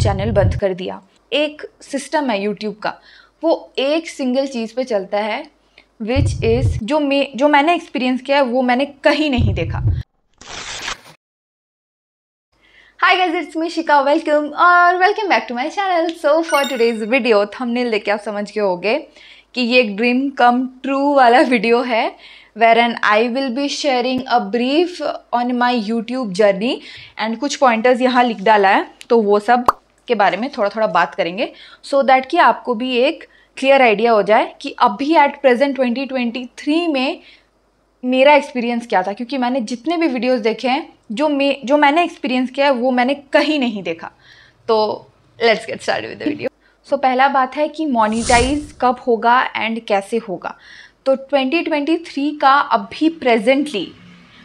Channel बंद कर दिया। एक सिस्टम है यूट्यूब का, वो एक सिंगल चीज़ पे चलता है, विच इज़ जो मैंने एक्सपीरियंस किया है वो मैंने कहीं नहीं देखा। हाय गाइस, इट्स मी शिका, वेलकम और welcome back to my channel. So for today's video thumbnail देख आप समझ गए होंगे कि ये एक ड्रीम कम ट्रू वाला वीडियो है, wherein I will be sharing a brief on my YouTube journey and कुछ पॉइंटर्स यहाँ लिख डाला है, तो वो सब के बारे में थोड़ा थोड़ा बात करेंगे सो दैट कि आपको भी एक क्लियर आइडिया हो जाए कि अभी एट प्रेजेंट 2023 में मेरा एक्सपीरियंस क्या था। क्योंकि मैंने जितने भी वीडियोस देखे हैं जो मैंने एक्सपीरियंस किया है वो मैंने कहीं नहीं देखा। तो let's get start with the video. So पहला बात है कि मोनेटाइज कब होगा एंड कैसे होगा। तो 2023 का अभी प्रेजेंटली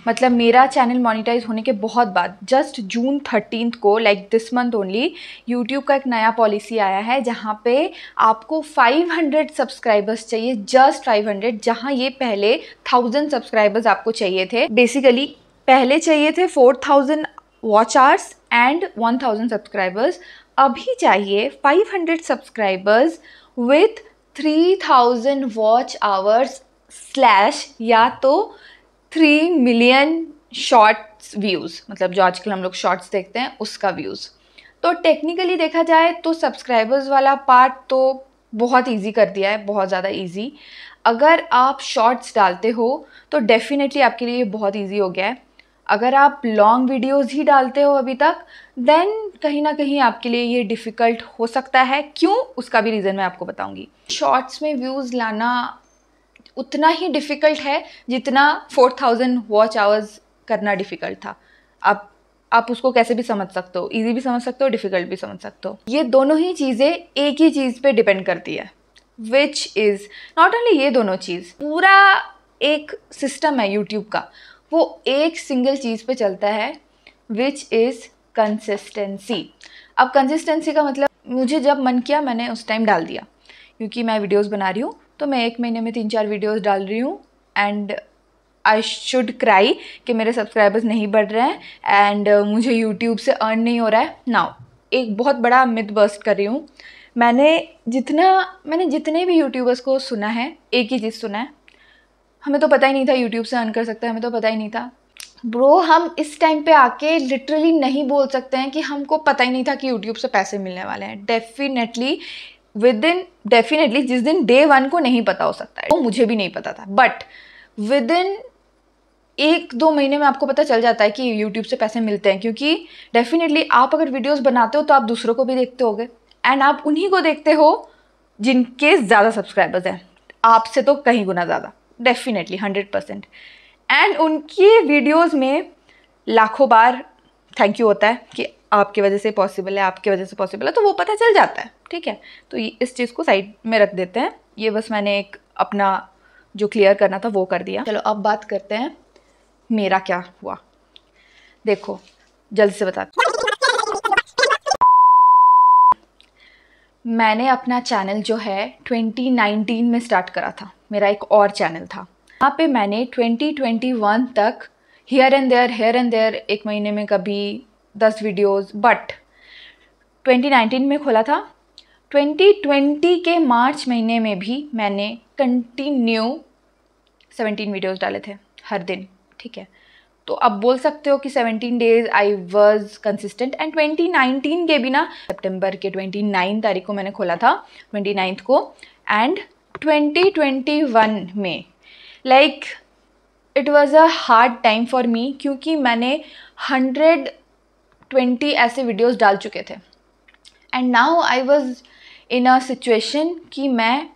मतलब मेरा चैनल मोनेटाइज होने के बहुत बाद जस्ट जून 13 को, like this month only, YouTube का एक नया पॉलिसी आया है जहाँ पे आपको 500 सब्सक्राइबर्स चाहिए, जस्ट 500, जहाँ ये पहले 1000 सब्सक्राइबर्स आपको चाहिए थे। बेसिकली पहले चाहिए थे 4000 वॉच आवर्स एंड 1000 सब्सक्राइबर्स, अभी चाहिए 500 subscribers with 3000 watch hours slash या तो 3 मिलियन शॉर्ट्स व्यूज़, मतलब जो आजकल हम लोग शॉर्ट्स देखते हैं उसका व्यूज़। तो टेक्निकली देखा जाए तो सब्सक्राइबर्स वाला पार्ट तो बहुत इजी कर दिया है, बहुत ज़्यादा इजी। अगर आप शॉर्ट्स डालते हो तो डेफिनेटली आपके लिए बहुत इजी हो गया है। अगर आप लॉन्ग वीडियोस ही डालते हो अभी तक, देन कहीं ना कहीं आपके लिए ये डिफ़िकल्ट हो सकता है। क्यों, उसका भी रीज़न मैं आपको बताऊंगी। शॉर्ट्स में व्यूज़ लाना उतना ही डिफ़िकल्ट है जितना 4000 वॉच आवर्स करना डिफ़िकल्ट था। आप उसको कैसे भी समझ सकते हो, इजी भी समझ सकते हो, डिफ़िकल्ट भी समझ सकते हो। ये दोनों ही चीज़ें एक ही चीज़ पे डिपेंड करती है, विच इज़ नॉट ओनली ये दोनों चीज़, पूरा एक सिस्टम है यूट्यूब का, वो एक सिंगल चीज़ पे चलता है, विच इज़ कंसिस्टेंसी। अब कंसिस्टेंसी का मतलब मुझे जब मन किया मैंने उस टाइम डाल दिया, क्योंकि मैं वीडियोस बना रही हूँ तो मैं एक महीने में 3-4 वीडियोस डाल रही हूँ एंड आई शुड क्राई कि मेरे सब्सक्राइबर्स नहीं बढ़ रहे हैं एंड मुझे यूट्यूब से अर्न नहीं हो रहा है। नाउ एक बहुत बड़ा मिथ बस्ट कर रही हूँ। मैंने जितने भी यूट्यूबर्स को सुना है, एक ही चीज़ सुना है, हमें तो पता ही नहीं था यूट्यूब से अर्न कर सकते हैं, हमें तो पता ही नहीं था। ब्रो, हम इस टाइम पे आके लिटरली नहीं बोल सकते हैं कि हमको पता ही नहीं था कि यूट्यूब से पैसे मिलने वाले हैं। डेफिनेटली जिस दिन डे 1 को नहीं पता हो सकता है, वो मुझे भी नहीं पता था, बट विद इन 1-2 महीने में आपको पता चल जाता है कि यूट्यूब से पैसे मिलते हैं। क्योंकि डेफिनेटली आप अगर वीडियोस बनाते हो तो आप दूसरों को भी देखते होगे एंड आप उन्हीं को देखते हो जिनके ज़्यादा सब्सक्राइबर्स हैं, आपसे तो कहीं गुना ज़्यादा, डेफिनेटली 100%। एंड उनकी वीडियोस में लाखों बार थैंक यू होता है कि आपकी वजह से पॉसिबल है, आपकी वजह से पॉसिबल है, तो वो पता चल जाता है। ठीक है, तो इस चीज़ को साइड में रख देते हैं। ये बस मैंने एक अपना जो क्लियर करना था वो कर दिया। चलो अब बात करते हैं मेरा क्या हुआ। देखो जल्दी से बताते, मैंने अपना चैनल जो है 2019 में स्टार्ट करा था। मेरा एक और चैनल था, वहाँ पे मैंने 2021 तक हियर एंड देयर एक महीने में कभी 10 वीडियोस, बट 2019 में खोला था। 2020 के मार्च महीने में भी मैंने कंटिन्यू 17 वीडियोस डाले थे हर दिन। ठीक है, तो अब बोल सकते हो कि 17 days I was consistent. And 2019 के भी ना, सितंबर के 29 तारीख को मैंने खोला था, 29 को, एंड 2021 में like it was a hard time for me, क्योंकि मैंने 120 ऐसे वीडियोस डाल चुके थे and now I was in a situation कि मैं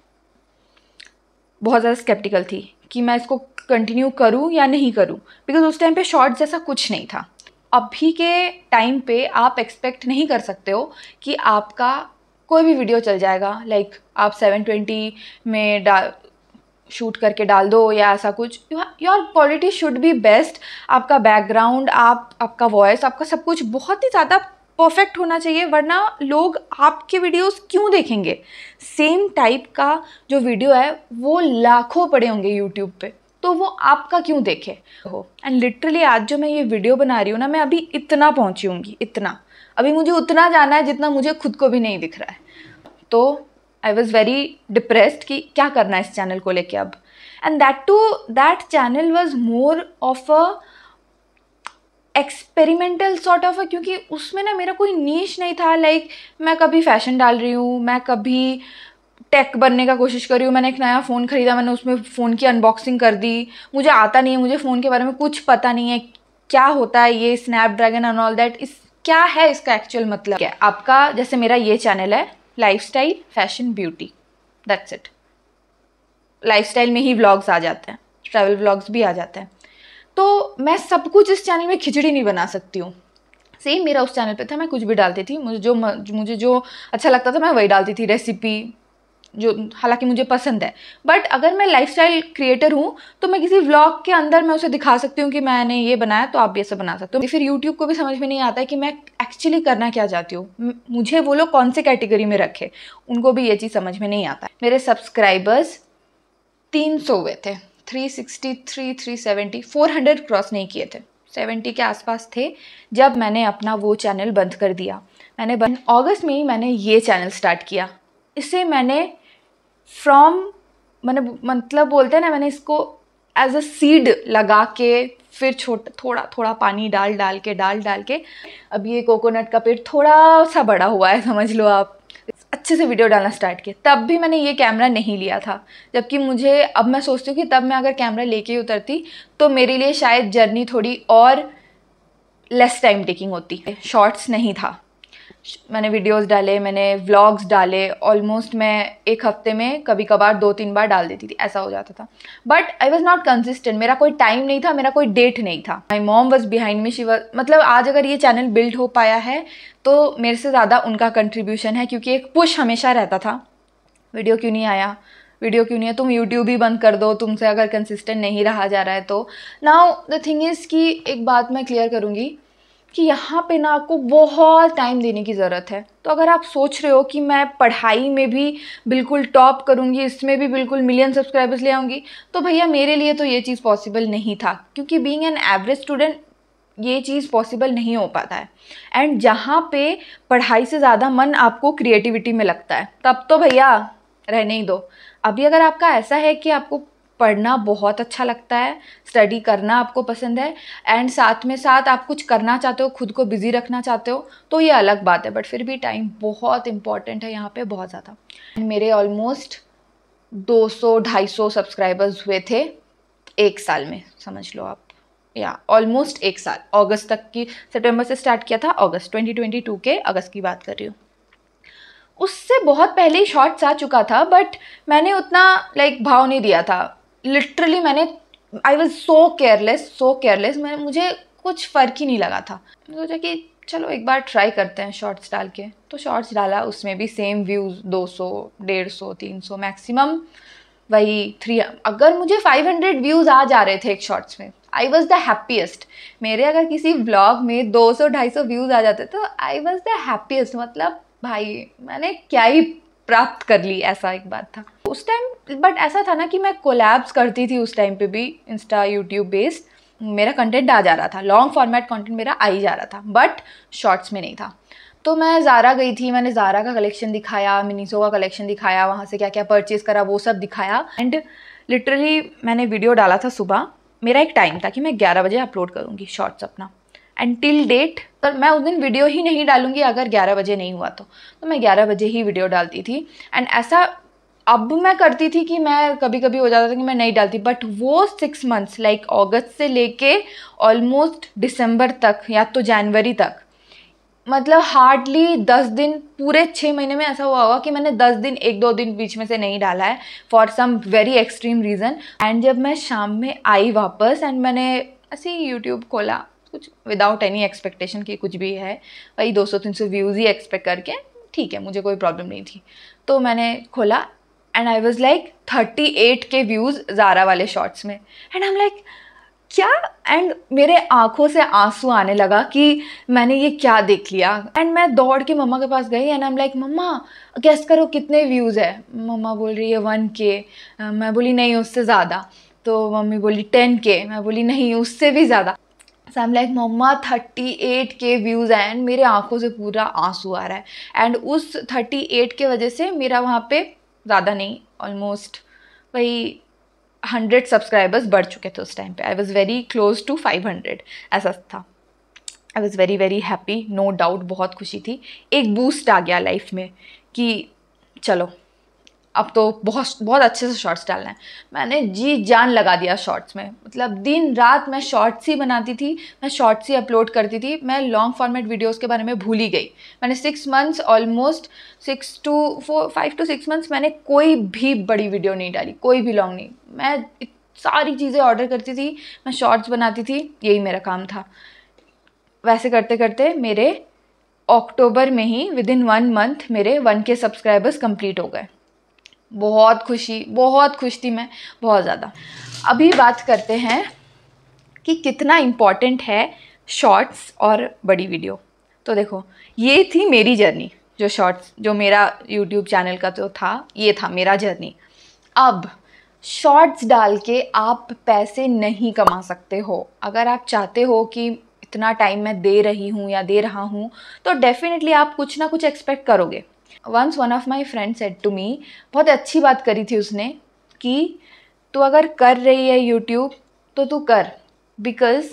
बहुत ज़्यादा स्केप्टिकल थी कि मैं इसको कंटिन्यू करूं या नहीं करूं, बिकॉज उस टाइम पे शॉर्ट जैसा कुछ नहीं था। अभी के टाइम पे आप एक्सपेक्ट नहीं कर सकते हो कि आपका कोई भी वीडियो चल जाएगा, लाइक आप 720 में शूट करके डाल दो या ऐसा कुछ। Your quality should be best, आपका बैकग्राउंड, आपका वॉइस, आपका सब कुछ बहुत ही ज़्यादा परफेक्ट होना चाहिए, वरना लोग आपके वीडियोस क्यों देखेंगे। सेम टाइप का जो वीडियो है वो लाखों पड़े होंगे यूट्यूब पे, तो वो आपका क्यों देखे हो। एंड लिटरली आज जो मैं ये वीडियो बना रही हूँ ना, मैं अभी इतना पहुँची होंगी, इतना। अभी मुझे उतना जाना है जितना मुझे खुद को भी नहीं दिख रहा है। तो आई वॉज वेरी डिप्रेस्ड कि क्या करना है इस चैनल को लेके अब। And that channel was more of a experimental sort of, क्योंकि उसमें ना मेरा कोई नीश नहीं था। लाइक मैं कभी फैशन डाल रही हूँ, मैं कभी टेक बनने का कोशिश कर रही हूँ, मैंने एक नया फ़ोन ख़रीदा, मैंने उसमें फ़ोन की अनबॉक्सिंग कर दी। मुझे आता नहीं है, मुझे फ़ोन के बारे में कुछ पता नहीं है, क्या होता है ये स्नैपड्रैगन एंड ऑल दैट, इस क्या है इसका एक्चुअल मतलब क्या है आपका। जैसे मेरा ये चैनल है lifestyle fashion beauty, that's it. Lifestyle में ही व्लॉग्स आ जाते हैं, ट्रैवल व्लॉग्स भी आ जाते हैं। तो मैं सब कुछ इस चैनल में खिचड़ी नहीं बना सकती हूँ। सेम मेरा उस चैनल पे था, मैं कुछ भी डालती थी, मुझे जो अच्छा लगता था मैं वही डालती थी, रेसिपी जो हालांकि मुझे पसंद है। बट अगर मैं लाइफस्टाइल क्रिएटर हूँ तो मैं किसी व्लॉग के अंदर मैं उसे दिखा सकती हूँ कि मैंने ये बनाया तो आप भी ऐसा बना सकते हो। फिर यूट्यूब को भी समझ में नहीं आता है कि मैं एक्चुअली करना क्या चाहती हूँ, मुझे वो लोग कौन से कैटेगरी में रखे, उनको भी ये चीज़ समझ में नहीं आता है। मेरे सब्सक्राइबर्स 300 हुए थे, 363, 370, 400 क्रॉस नहीं किए थे, 70 के आसपास थे जब मैंने अपना वो चैनल बंद कर दिया। अगस्त में ही मैंने ये चैनल स्टार्ट किया। इसे मैंने मतलब बोलते हैं ना, मैंने इसको एज अ सीड लगा के फिर थोड़ा थोड़ा पानी डाल के अब ये कोकोनट का पेड़ थोड़ा सा बड़ा हुआ है, समझ लो आप। अच्छे से वीडियो डालना स्टार्ट किया, तब भी मैंने ये कैमरा नहीं लिया था, जबकि मुझे अब मैं सोचती हूँ कि तब मैं अगर कैमरा लेके उतरती तो मेरे लिए शायद जर्नी थोड़ी और लेस टाइम टेकिंग होती। शॉर्ट्स नहीं था, मैंने वीडियोस डाले, मैंने व्लॉग्स डाले, ऑलमोस्ट मैं एक हफ्ते में कभी कभार 2-3 बार डाल देती थी, ऐसा हो जाता था। But I was not consistent, मेरा कोई टाइम नहीं था, मेरा कोई डेट नहीं था। My mom was behind me, she was, मतलब आज अगर ये चैनल बिल्ड हो पाया है तो मेरे से ज़्यादा उनका कंट्रीब्यूशन है, क्योंकि एक पुश हमेशा रहता था, वीडियो क्यों नहीं आया, वीडियो क्यों नहीं है, तुम यूट्यूब ही बंद कर दो, तुमसे अगर कंसिस्टेंट नहीं रहा जा रहा है तो। नाउ द थिंग इज़ कि एक बात मैं क्लियर करूँगी कि यहाँ पे ना आपको बहुत टाइम देने की ज़रूरत है। तो अगर आप सोच रहे हो कि मैं पढ़ाई में भी बिल्कुल टॉप करूँगी, इसमें भी बिल्कुल मिलियन सब्सक्राइबर्स ले आऊँगी, तो भैया मेरे लिए तो ये चीज़ पॉसिबल नहीं था, क्योंकि बीइंग एन एवरेज स्टूडेंट ये चीज़ पॉसिबल नहीं हो पाता है। एंड जहाँ पे पढ़ाई से ज़्यादा मन आपको क्रिएटिविटी में लगता है, तब तो भैया रहने ही दो। अभी अगर आपका ऐसा है कि आपको पढ़ना बहुत अच्छा लगता है, स्टडी करना आपको पसंद है, एंड साथ में साथ आप कुछ करना चाहते हो, खुद को बिजी रखना चाहते हो, तो ये अलग बात है। बट फिर भी टाइम बहुत इंपॉर्टेंट है यहाँ पे, बहुत ज़्यादा। मेरे ऑलमोस्ट 200-250 सब्सक्राइबर्स हुए थे एक साल में, समझ लो आप, या ऑलमोस्ट एक साल, अगस्त तक की। सितंबर से स्टार्ट किया था, अगस्त 2022 के अगस्त की बात कर रही हूँ। उससे बहुत पहले ही शॉर्ट्स आ चुका था, बट मैंने उतना भाव नहीं दिया था। Literally I was so careless, मुझे कुछ फ़र्क ही नहीं लगा था। मैंने सोचा कि चलो एक बार ट्राई करते हैं शॉर्ट्स डाल के, तो शॉर्ट्स डाला, उसमें भी सेम व्यूज़ 200, 150, 300 मैक्सिमम, वही 3। अगर मुझे 500 व्यूज़ आ जा रहे थे एक शॉर्ट्स में, आई वॉज द हैप्पीएस्ट। मेरे अगर किसी व्लॉग में 200-250 व्यूज़ आ जाते तो आई वॉज द हैप्पीएस्ट, मतलब भाई मैंने क्या ही प्राप्त कर ली, ऐसा एक बात था उस टाइम। बट ऐसा था ना कि मैं कोलैब्स करती थी उस टाइम पे भी, इंस्टा यूट्यूब बेस्ड मेरा कंटेंट आ जा रहा था, लॉन्ग फॉर्मेट कंटेंट मेरा आ ही जा रहा था, बट शॉर्ट्स में नहीं था। तो मैं ज़ारा गई थी, मैंने ज़ारा का कलेक्शन दिखाया, मिनीसो का कलेक्शन दिखाया, वहाँ से क्या क्या परचेज़ करा वो सब दिखाया। एंड लिटरली मैंने वीडियो डाला था सुबह, मेरा एक टाइम था कि मैं 11 बजे अपलोड करूँगी शॉर्ट्स अपना, एंड टिल डेट पर मैं उस दिन वीडियो ही नहीं डालूंगी अगर 11 बजे नहीं हुआ तो मैं 11 बजे ही वीडियो डालती थी। एंड ऐसा अब मैं करती थी कि मैं कभी कभी हो जाता था कि मैं नहीं डालती, बट वो 6 मंथ्स अगस्त से लेके ऑलमोस्ट दिसंबर तक या तो जनवरी तक, मतलब हार्डली 10 दिन, पूरे 6 महीने में ऐसा हुआ होगा कि मैंने 10 दिन 1-2 दिन बीच में से नहीं डाला है, for some very extreme reason. And जब मैं शाम में आई वापस एंड मैंने ऐसे ही यूट्यूब खोला, कुछ विदाउट एनी एक्सपेक्टेशन की, कुछ भी है वही 200-300 व्यूज़ ही एक्सपेक्ट करके, ठीक है मुझे कोई प्रॉब्लम नहीं थी। तो मैंने खोला एंड आई वाज 38 के व्यूज़ ज़ारा वाले शॉर्ट्स में, एंड आई एम क्या, एंड मेरे आंखों से आंसू आने लगा कि मैंने ये क्या देख लिया। एंड मैं दौड़ के मम्मा के पास गई एंड आई एम मम्मा गेस करो कितने व्यूज़ है। मम्मा बोल रही है 1K, मैं बोली नहीं उससे ज़्यादा, तो मम्मी बोली 10K, मैं बोली नहीं उससे भी ज़्यादा। सो आई एम लाइक मम्मा 38K व्यूज़ हैं एंड मेरे आंखों से पूरा आंसू आ रहा है। एंड उस 38 के वजह से मेरा वहाँ पे ज़्यादा नहीं, ऑलमोस्ट वही 100 सब्सक्राइबर्स बढ़ चुके थे उस टाइम पे। I was very close to 500 ऐसा था। I was very very happy, no doubt, बहुत खुशी थी। एक बूस्ट आ गया लाइफ में कि चलो अब तो बहुत बहुत अच्छे से शॉर्ट्स डालना है। मैंने जी जान लगा दिया शॉर्ट्स में, मतलब दिन रात मैं शॉर्ट्स ही बनाती थी, मैं शॉर्ट्स ही अपलोड करती थी। मैं लॉन्ग फॉर्मेट वीडियोस के बारे में भूल ही गई। मैंने 6 मंथ्स, ऑलमोस्ट 5 to 6 मंथ्स मैंने कोई भी बड़ी वीडियो नहीं डाली, कोई भी लॉन्ग नहीं। मैं सारी चीज़ें ऑर्डर करती थी, मैं शॉर्ट्स बनाती थी, यही मेरा काम था। वैसे करते करते मेरे अक्टूबर में ही विदिन 1 मंथ मेरे 1K सब्सक्राइबर्स कंप्लीट हो गए। बहुत खुश थी मैं, बहुत ज़्यादा। अभी बात करते हैं कि कितना इम्पॉर्टेंट है शॉर्ट्स और बड़ी वीडियो। तो देखो, ये थी मेरी जर्नी, जो शॉर्ट्स, जो मेरा यूट्यूब चैनल का जो था, ये था मेरा जर्नी। अब शॉर्ट्स डाल के आप पैसे नहीं कमा सकते हो। अगर आप चाहते हो कि इतना टाइम मैं दे रही हूँ या दे रहा हूँ, तो डेफिनेटली आप कुछ ना कुछ एक्सपेक्ट करोगे। Once one of my friend said to me, बहुत अच्छी बात करी थी उसने, कि तू अगर कर रही है यूट्यूब तो तू कर, बिकॉज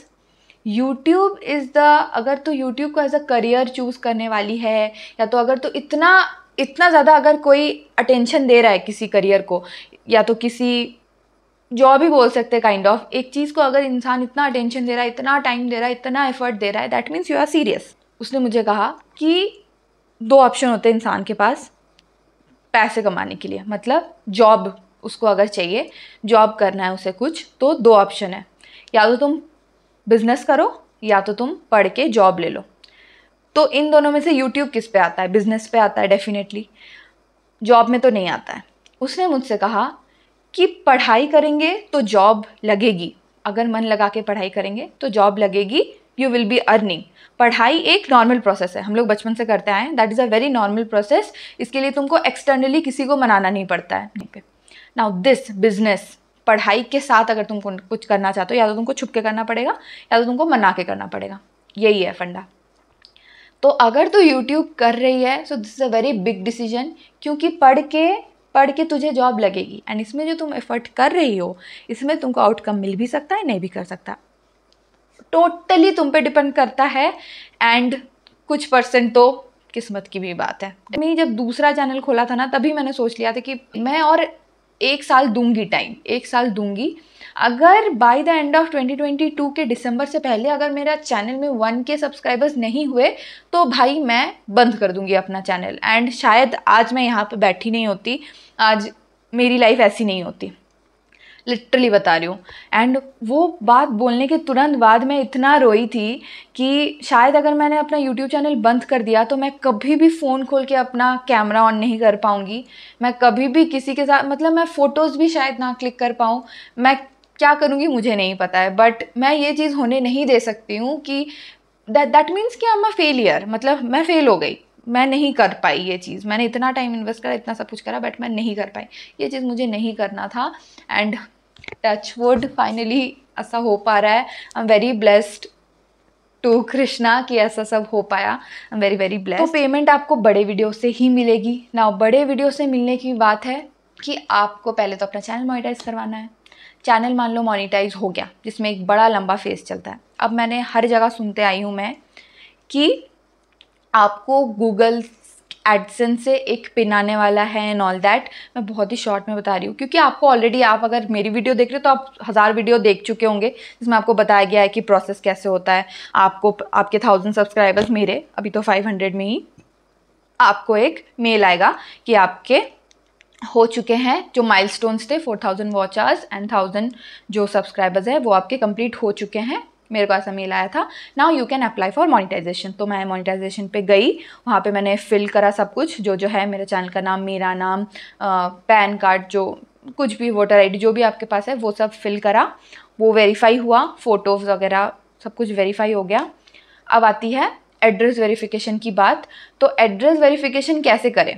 यूट्यूब इज़ द, अगर तू यूट्यूब को एज अ करियर चूज़ करने वाली है, या तो अगर तू इतना ज़्यादा अगर कोई अटेंशन दे रहा है किसी करियर को, या तो किसी जॉब ही बोल सकते काइंड ऑफ, एक चीज़ को अगर इंसान इतना अटेंशन दे रहा है, इतना टाइम दे रहा है, इतना एफर्ट दे रहा है, that means you are serious. उसने मुझे कहा कि 2 ऑप्शन होते हैं इंसान के पास पैसे कमाने के लिए, मतलब जॉब उसको अगर चाहिए, जॉब करना है उसे कुछ, तो 2 ऑप्शन है, या तो तुम बिजनेस करो या तो तुम पढ़ के जॉब ले लो। तो इन दोनों में से यूट्यूब किस पे आता है? बिजनेस पे आता है डेफिनेटली, जॉब में तो नहीं आता है। उसने मुझसे कहा कि पढ़ाई करेंगे तो जॉब लगेगी, अगर मन लगा के पढ़ाई करेंगे तो जॉब लगेगी, यू विल बी अर्निंग। पढ़ाई एक नॉर्मल प्रोसेस है, हम लोग बचपन से करते आए हैं, that is a very normal process. इसके लिए तुमको एक्सटर्नली किसी को मनाना नहीं पड़ता है। नाउ दिस बिजनेस, पढ़ाई के साथ अगर तुमको कुछ करना चाहते हो, या तो तुमको छुप के करना पड़ेगा या तो तुमको मना के करना पड़ेगा, यही है फंडा। तो अगर तू यूट्यूब कर रही है, so this is a very big decision, क्योंकि पढ़ के तुझे जॉब लगेगी, एंड इसमें जो तुम एफर्ट कर रही हो, इसमें तुमको आउटकम मिल भी सकता है, नहीं भी कर सकता, टोटली तुम पे डिपेंड करता है। एंड कुछ परसेंट तो किस्मत की भी बात है। मैं जब दूसरा चैनल खोला था ना, तभी मैंने सोच लिया था कि मैं और 1 साल दूंगी टाइम, 1 साल दूंगी। अगर बाय द एंड ऑफ 2022 के दिसंबर से पहले अगर मेरा चैनल में 1K सब्सक्राइबर्स नहीं हुए, तो भाई मैं बंद कर दूंगी अपना चैनल, एंड शायद आज मैं यहाँ पे बैठी नहीं होती, आज मेरी लाइफ ऐसी नहीं होती, लिटरली बता रही हूँ। एंड वो बात बोलने के तुरंत बाद मैं इतना रोई थी कि शायद अगर मैंने अपना यूट्यूब चैनल बंद कर दिया तो मैं कभी भी फ़ोन खोल के अपना कैमरा ऑन नहीं कर पाऊँगी, मैं कभी भी किसी के साथ, मतलब मैं फ़ोटोज़ भी शायद ना क्लिक कर पाऊँ, मैं क्या करूँगी मुझे नहीं पता है। बट मैं ये चीज़ होने नहीं दे सकती हूँ कि दैट मीन्स कि आई एम अ फेलियर, मतलब मैं फेल हो गई, मैं नहीं कर पाई ये चीज़। मैंने इतना टाइम इन्वेस्ट करा, इतना सब कुछ करा, बट मैं नहीं कर पाई, ये चीज़ मुझे नहीं करना था। एंड टच वुड, फाइनली ऐसा हो पा रहा है। I am very blessed to Krishna कि ऐसा सब हो पाया। I am very very blessed. तो पेमेंट आपको बड़े वीडियो से ही मिलेगी ना। बड़े वीडियो से मिलने की बात है कि आपको पहले तो अपना चैनल मोनेटाइज करवाना है। चैनल मान लो मोनेटाइज हो गया, जिसमें एक बड़ा लंबा फेस चलता है। अब मैंने हर जगह सुनते आई हूँ मैं कि आपको गूगल एडसेंस से एक पिन आने वाला है एंड ऑल दैट। मैं बहुत ही शॉर्ट में बता रही हूँ, क्योंकि आपको ऑलरेडी, आप अगर मेरी वीडियो देख रहे हो तो आप 1000 वीडियो देख चुके होंगे जिसमें आपको बताया गया है कि प्रोसेस कैसे होता है। आपको आपके 1000 सब्सक्राइबर्स, मेरे अभी तो 500 में ही, आपको एक मेल आएगा कि आपके हो चुके हैं जो माइलस्टोन्स थे, 4000 वॉच आवर्स एंड 1000 जो सब्सक्राइबर्स है वो आपके कंप्लीट हो चुके हैं। मेरे को ऐसा मेल आया था, now you can apply for monetization. तो मैं मोनेटाइजेशन पे गई, वहाँ पे मैंने फिल करा सब कुछ, जो है मेरे चैनल का नाम, मेरा नाम, पैन कार्ड, जो कुछ भी वोटर आईडी जो भी आपके पास है वो सब फिल करा। वो वेरीफाई हुआ, फ़ोटोज़ वगैरह सब कुछ वेरीफाई हो गया। अब आती है एड्रेस वेरिफिकेशन की बात। तो एड्रेस वेरिफिकेशन कैसे करें?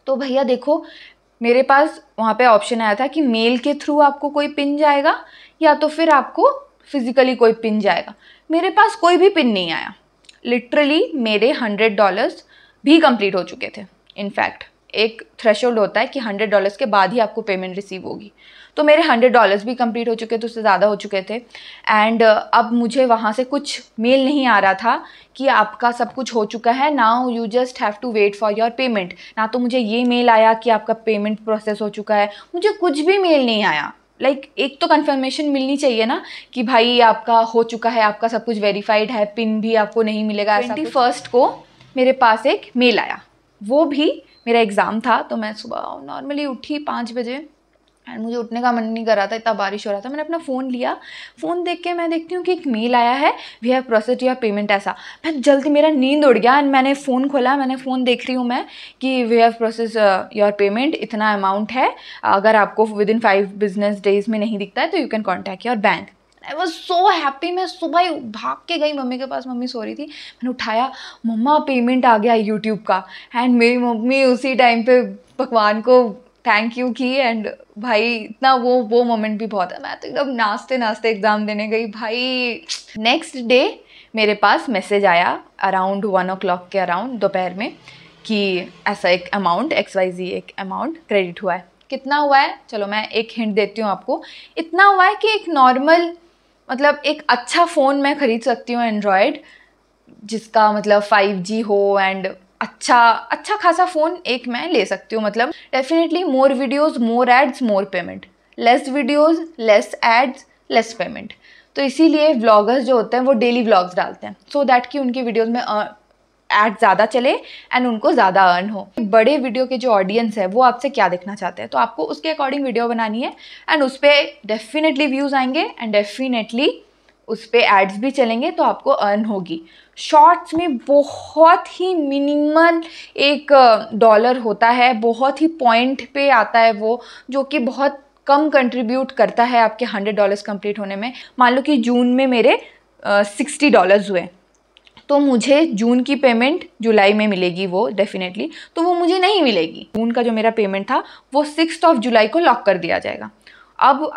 तो भैया देखो, मेरे पास वहाँ पे ऑप्शन आया था कि मेल के थ्रू आपको कोई पिन जाएगा या तो फिर आपको फिज़िकली कोई पिन जाएगा। मेरे पास कोई भी पिन नहीं आया। लिटरली मेरे $100 भी कंप्लीट हो चुके थे। इनफैक्ट एक थ्रेशोल्ड होता है कि $100 के बाद ही आपको पेमेंट रिसीव होगी, तो मेरे $100 भी कंप्लीट हो चुके थे, उससे ज़्यादा हो चुके थे। एंड अब मुझे वहाँ से कुछ मेल नहीं आ रहा था कि आपका सब कुछ हो चुका है, now you just have to wait for your payment. ना तो मुझे ये मेल आया कि आपका पेमेंट प्रोसेस हो चुका है, मुझे कुछ भी मेल नहीं आया। एक तो कंफर्मेशन मिलनी चाहिए ना कि भाई आपका हो चुका है, आपका सब कुछ वेरीफाइड है, पिन भी आपको नहीं मिलेगा। 21 को मेरे पास एक मेल आया, वो भी मेरा एग्ज़ाम था, तो मैं सुबह नॉर्मली उठी 5 बजे एंड मुझे उठने का मन नहीं कर रहा था, इतना बारिश हो रहा था। मैंने अपना फ़ोन लिया, फ़ोन देख के मैं देखती हूँ कि एक मेल आया है, we have processed your payment. ऐसा मैं जल्दी, मेरा नींद उड़ गया एंड मैंने फ़ोन खोला, मैंने फ़ोन देख रही हूँ मैं कि we have process your payment, इतना अमाउंट है, अगर आपको विदिन 5 बिजनेस डेज में नहीं दिखता है तो you can contact your bank. I was so happy. मैं सुबह ही भाग के गई मम्मी के पास, मम्मी सो रही थी, मैंने उठाया, मम्मा पेमेंट आ गया यूट्यूब का। एंड मेरी मम्मी उसी टाइम पे भगवान को थैंक यू की। एंड भाई इतना वो मोमेंट भी बहुत है। मैं तो एकदम नाचते नाचते एग्ज़ाम देने गई भाई। नेक्स्ट डे मेरे पास मैसेज आया अराउंड 1 o'clock के अराउंड दोपहर में कि ऐसा एक अमाउंट XYZ एक अमाउंट क्रेडिट हुआ है। कितना हुआ है, चलो मैं एक हिंट देती हूँ आपको। इतना हुआ है कि एक नॉर्मल, मतलब एक अच्छा फ़ोन मैं ख़रीद सकती हूँ एंड्रॉयड, जिसका मतलब 5G हो एंड अच्छा खासा फ़ोन एक मैं ले सकती हूँ। मतलब definitely more videos more ads more payment, less videos less ads less payment. तो इसीलिए व्लॉगर्स जो होते हैं वो डेली व्लॉग्स डालते हैं, सो दैट कि उनकी वीडियोज़ में एड ज़्यादा चले एंड उनको ज़्यादा अर्न हो। बड़े वीडियो के जो ऑडियंस है वो आपसे क्या देखना चाहते हैं, तो आपको उसके अकॉर्डिंग वीडियो बनानी है एंड उस पर डेफिनेटली व्यूज़ आएंगे एंड डेफिनेटली उस पर एड्स भी चलेंगे, तो आपको अर्न होगी। शॉर्ट्स में बहुत ही मिनिमल $1 होता है, बहुत ही पॉइंट पे आता है वो, जो कि बहुत कम कंट्रीब्यूट करता है आपके $100 कंप्लीट होने में। मान लो कि जून में मेरे $60 हुए, तो मुझे जून की पेमेंट जुलाई में मिलेगी वो डेफिनेटली, तो वो मुझे नहीं मिलेगी। जून का जो मेरा पेमेंट था वो 6 जुलाई को लॉक कर दिया जाएगा। अब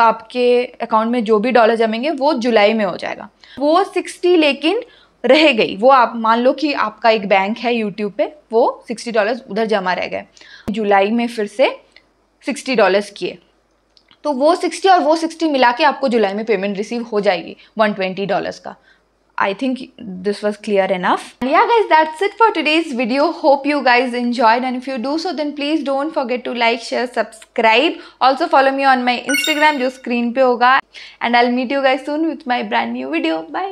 आपके अकाउंट में जो भी डॉलर जमेंगे वो जुलाई में हो जाएगा। वो 60 लेकिन रह गई, वो आप मान लो कि आपका एक बैंक है यूट्यूब पे, वो $60 उधर जमा रह गए। जुलाई में फिर से $60 किए, तो वो 60 और वो 60 मिला के आपको जुलाई में पेमेंट रिसीव हो जाएगी $120 का। I think this was clear enough. And yeah guys, that's it for today's video. Hope you guys enjoyed, and if you do so then please don't forget to like, share, subscribe. Also follow me on my Instagram जो screen पे होगा, and I'll meet you guys soon with my brand new video. Bye.